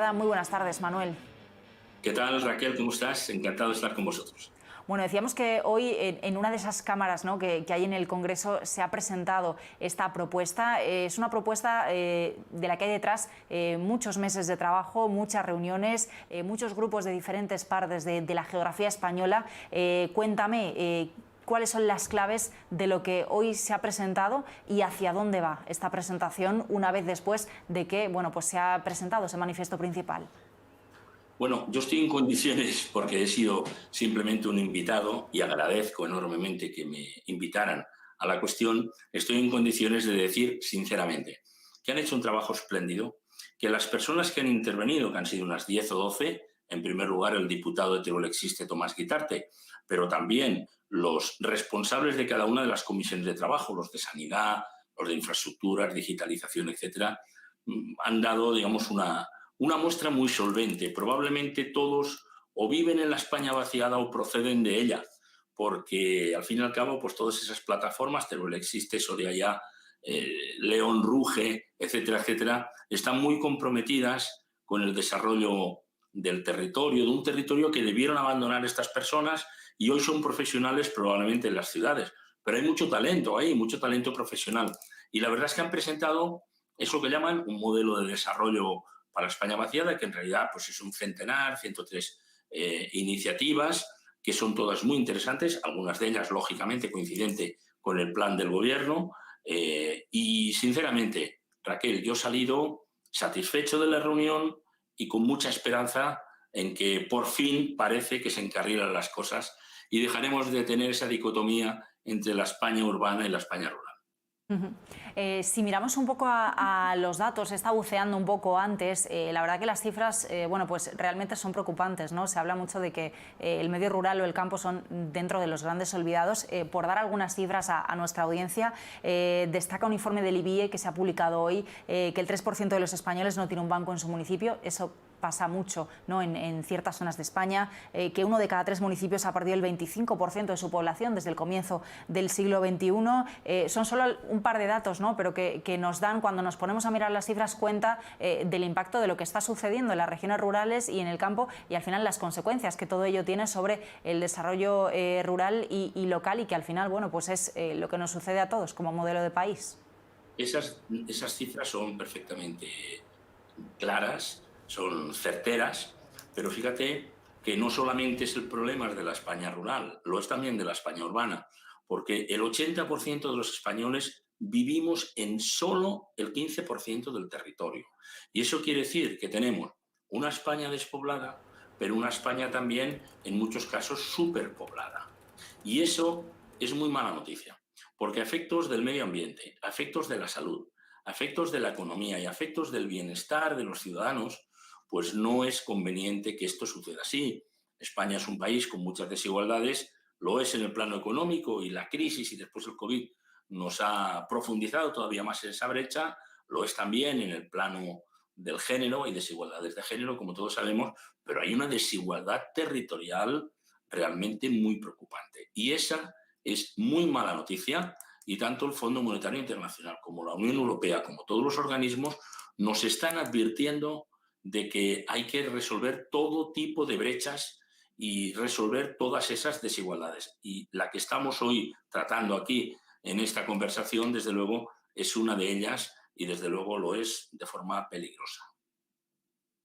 Muy buenas tardes, Manuel. ¿Qué tal, Raquel? ¿Cómo estás? Encantado de estar con vosotros. Bueno, decíamos que hoy en una de esas cámaras, ¿no?, que hay en el Congreso se ha presentado esta propuesta. Es una propuesta de la que hay detrás muchos meses de trabajo, muchas reuniones, muchos grupos de diferentes partes de la geografía española. Cuéntame, ¿cuáles son las claves de lo que hoy se ha presentado y hacia dónde va esta presentación una vez después de que, bueno, pues se ha presentado ese manifiesto principal? Bueno, yo estoy en condiciones, porque he sido simplemente un invitado y agradezco enormemente que me invitaran a la cuestión, estoy en condiciones de decir sinceramente que han hecho un trabajo espléndido, que las personas que han intervenido, que han sido unas 10 o 12, en primer lugar el diputado de Teruel Existe, Tomás Guitarte, pero también los responsables de cada una de las comisiones de trabajo, los de sanidad, los de infraestructuras, digitalización, etcétera, han dado, digamos, una muestra muy solvente. Probablemente todos o viven en la España vaciada o proceden de ella, porque al fin y al cabo, pues todas esas plataformas, Teruel Existe, Soria Ya, León Ruge, etcétera, etcétera, están muy comprometidas con el desarrollo del territorio, de un territorio que debieron abandonar estas personas y hoy son profesionales probablemente en las ciudades. Pero hay mucho talento ahí, mucho talento profesional. Y la verdad es que han presentado eso que llaman un modelo de desarrollo para España vaciada, que en realidad pues es un centenar, 103 iniciativas, que son todas muy interesantes, algunas de ellas, lógicamente, coincidente con el plan del gobierno. Y, sinceramente, Raquel, yo he salido satisfecho de la reunión y con mucha esperanza en que por fin parece que se encarrilan las cosas y dejaremos de tener esa dicotomía entre la España urbana y la España rural. Si miramos un poco a los datos, he estado buceando un poco antes, la verdad que las cifras, bueno, pues realmente son preocupantes, ¿no? Se habla mucho de que el medio rural o el campo son dentro de los grandes olvidados. Por dar algunas cifras a nuestra audiencia, destaca un informe del IBIE que se ha publicado hoy, que el 3% de los españoles no tiene un banco en su municipio. Eso pasa mucho, ¿no?, en ciertas zonas de España, que 1 de cada 3 municipios ha perdido el 25% de su población desde el comienzo del siglo XXI. Son solo un par de datos, ¿no?, pero que nos dan, cuando nos ponemos a mirar las cifras, cuenta del impacto de lo que está sucediendo en las regiones rurales y en el campo, y al final las consecuencias que todo ello tiene sobre el desarrollo rural y local, y que al final, bueno, pues es lo que nos sucede a todos como modelo de país. Esas cifras son perfectamente claras, son certeras, pero fíjate que no solamente es el problema de la España rural, lo es también de la España urbana, porque el 80% de los españoles vivimos en solo el 15% del territorio. Y eso quiere decir que tenemos una España despoblada, pero una España también, en muchos casos, superpoblada. Y eso es muy mala noticia, porque a efectos del medio ambiente, a efectos de la salud, a efectos de la economía y a efectos del bienestar de los ciudadanos, pues no es conveniente que esto suceda así. España es un país con muchas desigualdades, lo es en el plano económico, y la crisis y después el COVID nos ha profundizado todavía más en esa brecha, lo es también en el plano del género y desigualdades de género, como todos sabemos, pero hay una desigualdad territorial realmente muy preocupante. Y esa es muy mala noticia, y tanto el Fondo Monetario Internacional como la Unión Europea, como todos los organismos, nos están advirtiendo de que hay que resolver todo tipo de brechas y resolver todas esas desigualdades. Y la que estamos hoy tratando aquí en esta conversación, desde luego, es una de ellas, y desde luego lo es de forma peligrosa.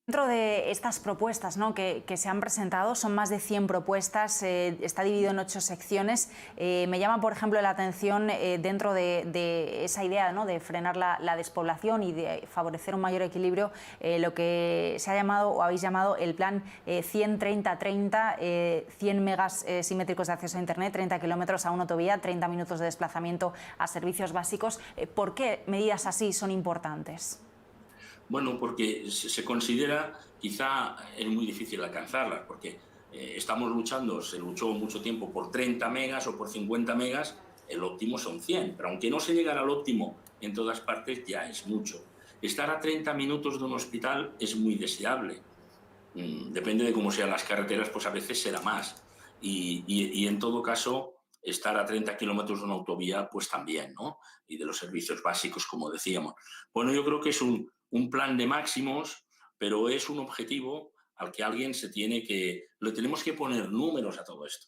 Dentro de estas propuestas, ¿no?, que se han presentado, son más de 100 propuestas, está dividido en 8 secciones. Me llama, por ejemplo, la atención dentro de esa idea, ¿no?, de frenar la despoblación y de favorecer un mayor equilibrio, lo que se ha llamado o habéis llamado el plan 100-30-30, 100 megas simétricos de acceso a Internet, 30 kilómetros a una autovía, 30 minutos de desplazamiento a servicios básicos. ¿Por qué medidas así son importantes? Bueno, porque se considera, quizá es muy difícil alcanzarlas, porque estamos luchando, se luchó mucho tiempo por 30 megas o por 50 megas, el óptimo son 100, pero aunque no se llegara al óptimo en todas partes, ya es mucho. Estar a 30 minutos de un hospital es muy deseable. Depende de cómo sean las carreteras, pues a veces será más. Y en todo caso, estar a 30 kilómetros de una autovía, pues también, ¿no? Y de los servicios básicos, como decíamos. Bueno, yo creo que es un plan de máximos, pero es un objetivo al que le tenemos que poner números a todo esto.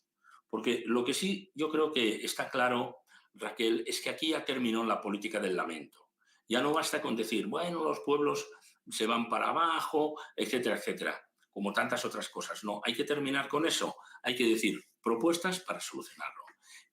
Porque lo que sí yo creo que está claro, Raquel, es que aquí ya terminó la política del lamento. Ya no basta con decir, bueno, los pueblos se van para abajo, etcétera, etcétera, como tantas otras cosas. No, hay que terminar con eso. Hay que decir propuestas para solucionarlo.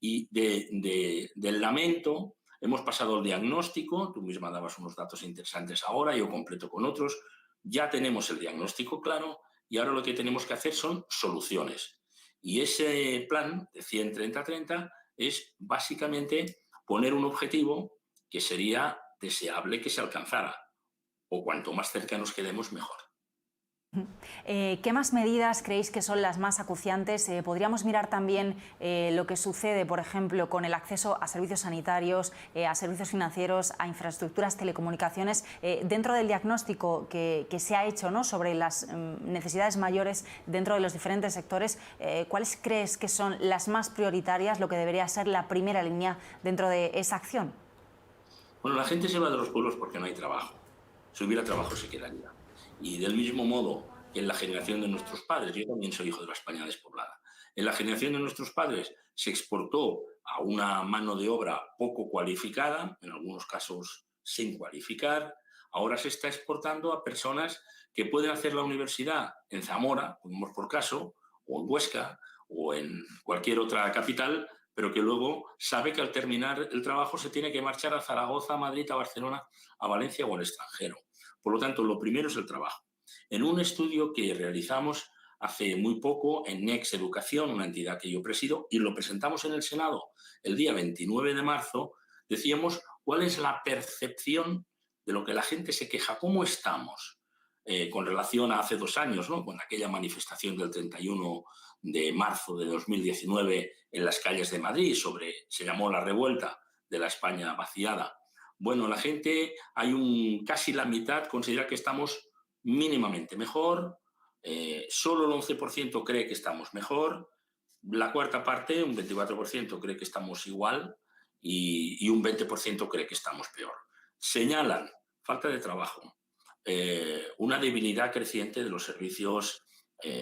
Y del lamento hemos pasado al diagnóstico, tú misma dabas unos datos interesantes ahora, yo completo con otros, ya tenemos el diagnóstico claro y ahora lo que tenemos que hacer son soluciones. Y ese plan de 100-30-30 es básicamente poner un objetivo que sería deseable que se alcanzara, o cuanto más cerca nos quedemos, mejor. ¿Qué más medidas creéis que son las más acuciantes? Podríamos mirar también lo que sucede, por ejemplo, con el acceso a servicios sanitarios, a servicios financieros, a infraestructuras, telecomunicaciones. Dentro del diagnóstico que se ha hecho, ¿no?, sobre las necesidades mayores dentro de los diferentes sectores, ¿cuáles crees que son las más prioritarias, lo que debería ser la primera línea dentro de esa acción? Bueno, la gente se va de los pueblos porque no hay trabajo. Si hubiera trabajo se quedaría. Y del mismo modo que en la generación de nuestros padres, yo también soy hijo de la España despoblada, en la generación de nuestros padres se exportó a una mano de obra poco cualificada, en algunos casos sin cualificar, ahora se está exportando a personas que pueden hacer la universidad en Zamora, pongamos por caso, o en Huesca, o en cualquier otra capital, pero que luego sabe que al terminar el trabajo se tiene que marchar a Zaragoza, a Madrid, a Barcelona, a Valencia o al extranjero. Por lo tanto, lo primero es el trabajo. En un estudio que realizamos hace muy poco en Next Educación, una entidad que yo presido, y lo presentamos en el Senado el día 29 de marzo, decíamos cuál es la percepción de lo que la gente se queja, cómo estamos con relación a hace 2 años, ¿no?, con aquella manifestación del 31 de marzo de 2019 en las calles de Madrid, se llamó la revuelta de la España vaciada. Bueno, la gente, casi la mitad considera que estamos mínimamente mejor, solo el 11% cree que estamos mejor, la cuarta parte, un 24%, cree que estamos igual y un 20% cree que estamos peor. Señalan falta de trabajo, una debilidad creciente de los servicios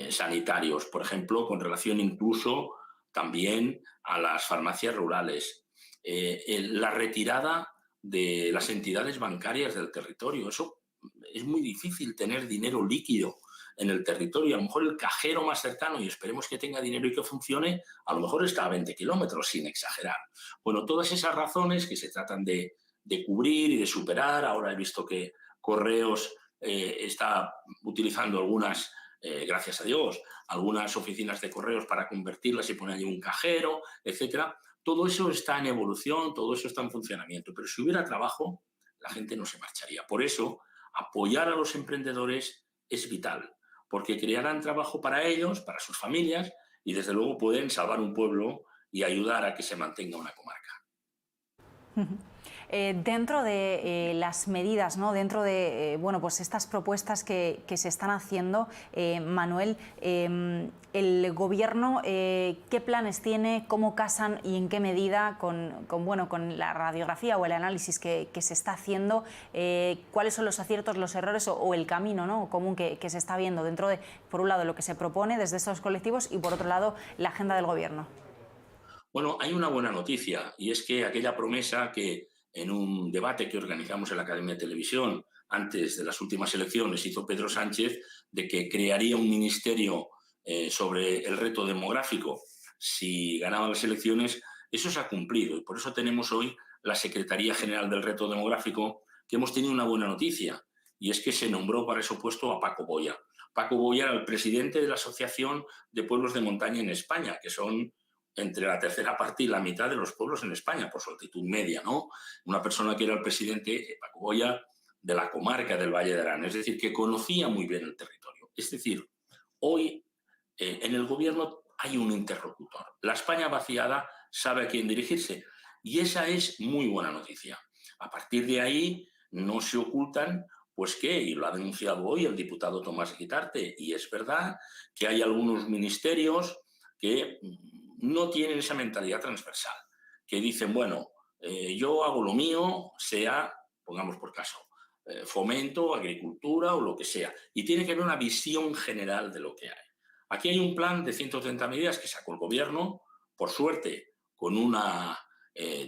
sanitarios, por ejemplo, con relación incluso también a las farmacias rurales, la retirada de las entidades bancarias del territorio. Eso es muy difícil, tener dinero líquido en el territorio. A lo mejor el cajero más cercano, y esperemos que tenga dinero y que funcione, a lo mejor está a 20 kilómetros, sin exagerar. Bueno, todas esas razones que se tratan de cubrir y de superar. Ahora he visto que Correos está utilizando gracias a Dios, algunas oficinas de correos para convertirlas y poner allí un cajero, etcétera. Todo eso está en evolución, todo eso está en funcionamiento, pero si hubiera trabajo, la gente no se marcharía. Por eso, apoyar a los emprendedores es vital, porque crearán trabajo para ellos, para sus familias, y desde luego pueden salvar un pueblo y ayudar a que se mantenga una comarca. Dentro de las medidas, ¿no?, dentro de bueno, pues estas propuestas que se están haciendo, Manuel, el Gobierno, ¿qué planes tiene, cómo casan y en qué medida con la radiografía o el análisis que se está haciendo? ¿Cuáles son los aciertos, los errores o el camino, ¿no?, común que se está viendo dentro de, por un lado, lo que se propone desde estos colectivos y, por otro lado, la agenda del Gobierno? Bueno, hay una buena noticia, y es que aquella promesa que en un debate que organizamos en la Academia de Televisión antes de las últimas elecciones hizo Pedro Sánchez, de que crearía un ministerio sobre el reto demográfico si ganaba las elecciones, eso se ha cumplido, y por eso tenemos hoy la Secretaría General del Reto Demográfico, que hemos tenido una buena noticia, y es que se nombró para ese puesto a Paco Boya. Paco Boya era el presidente de la Asociación de Pueblos de Montaña en España, que son entre la tercera parte y la mitad de los pueblos en España, por su altitud media, ¿no? Una persona que era el presidente, Paco Boya, de la comarca del Valle de Arán, es decir, que conocía muy bien el territorio. Es decir, hoy en el Gobierno hay un interlocutor. La España vaciada sabe a quién dirigirse, y esa es muy buena noticia. A partir de ahí no se ocultan, pues qué, y lo ha denunciado hoy el diputado Tomás Guitarte, y es verdad que hay algunos ministerios que no tienen esa mentalidad transversal, que dicen, bueno, yo hago lo mío, sea, pongamos por caso, fomento, agricultura o lo que sea. Y tiene que haber una visión general de lo que hay. Aquí hay un plan de 130 medidas que sacó el Gobierno, por suerte, con una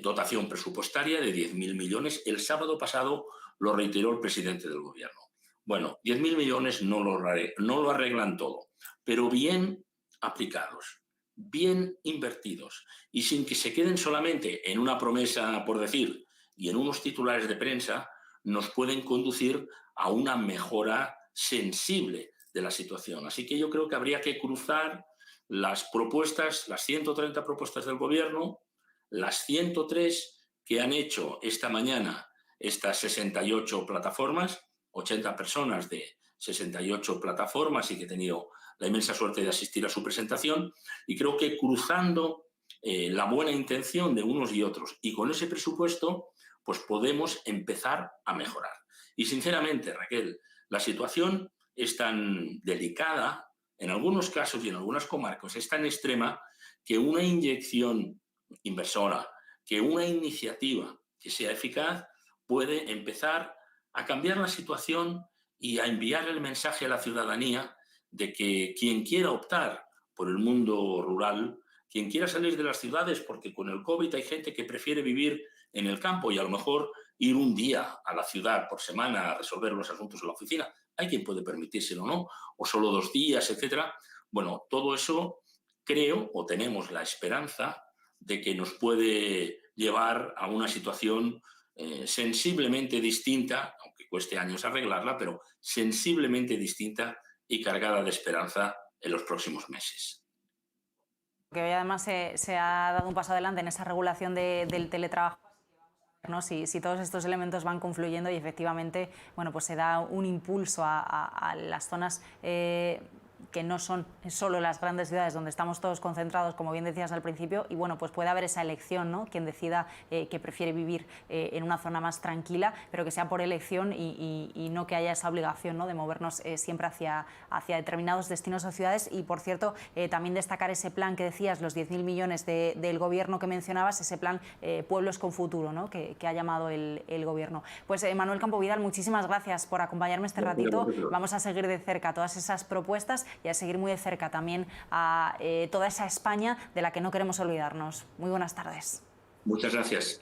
dotación presupuestaria de 10.000 millones. El sábado pasado lo reiteró el presidente del Gobierno. Bueno, 10.000 millones no lo arreglan todo, pero bien aplicados, bien invertidos y sin que se queden solamente en una promesa, por decir, y en unos titulares de prensa, nos pueden conducir a una mejora sensible de la situación. Así que yo creo que habría que cruzar las propuestas, las 130 propuestas del Gobierno, las 103 que han hecho esta mañana estas 68 plataformas, 80 personas de 68 plataformas y que he tenido la inmensa suerte de asistir a su presentación, y creo que cruzando la buena intención de unos y otros y con ese presupuesto, pues podemos empezar a mejorar. Y sinceramente, Raquel, la situación es tan delicada, en algunos casos y en algunas comarcas es tan extrema, que una inyección inversora, que una iniciativa que sea eficaz puede empezar a cambiar la situación y a enviar el mensaje a la ciudadanía de que quien quiera optar por el mundo rural, quien quiera salir de las ciudades, porque con el COVID hay gente que prefiere vivir en el campo y a lo mejor ir un día a la ciudad por semana a resolver los asuntos en la oficina. Hay quien puede permitírselo, ¿no? O solo 2 días, etcétera. Bueno, todo eso creo o tenemos la esperanza de que nos puede llevar a una situación sensiblemente distinta, aunque cueste años arreglarla, pero sensiblemente distinta y cargada de esperanza en los próximos meses. Que hoy además se ha dado un paso adelante en esa regulación del teletrabajo, ¿no? Si todos estos elementos van confluyendo y efectivamente, bueno, pues se da un impulso a las zonas que no son solo las grandes ciudades donde estamos todos concentrados, como bien decías al principio, y bueno, pues puede haber esa elección, ¿no? Quien decida que prefiere vivir en una zona más tranquila, pero que sea por elección y no que haya esa obligación, ¿no? De movernos siempre hacia determinados destinos o ciudades. Y por cierto, también destacar ese plan que decías, los 10.000 millones del Gobierno que mencionabas, ese plan Pueblos con Futuro, ¿no? que ha llamado el Gobierno. Pues Manuel Campovidal, muchísimas gracias por acompañarme este ratito. Vamos a seguir de cerca todas esas propuestas y a seguir muy de cerca también a toda esa España de la que no queremos olvidarnos. Muy buenas tardes. Muchas gracias.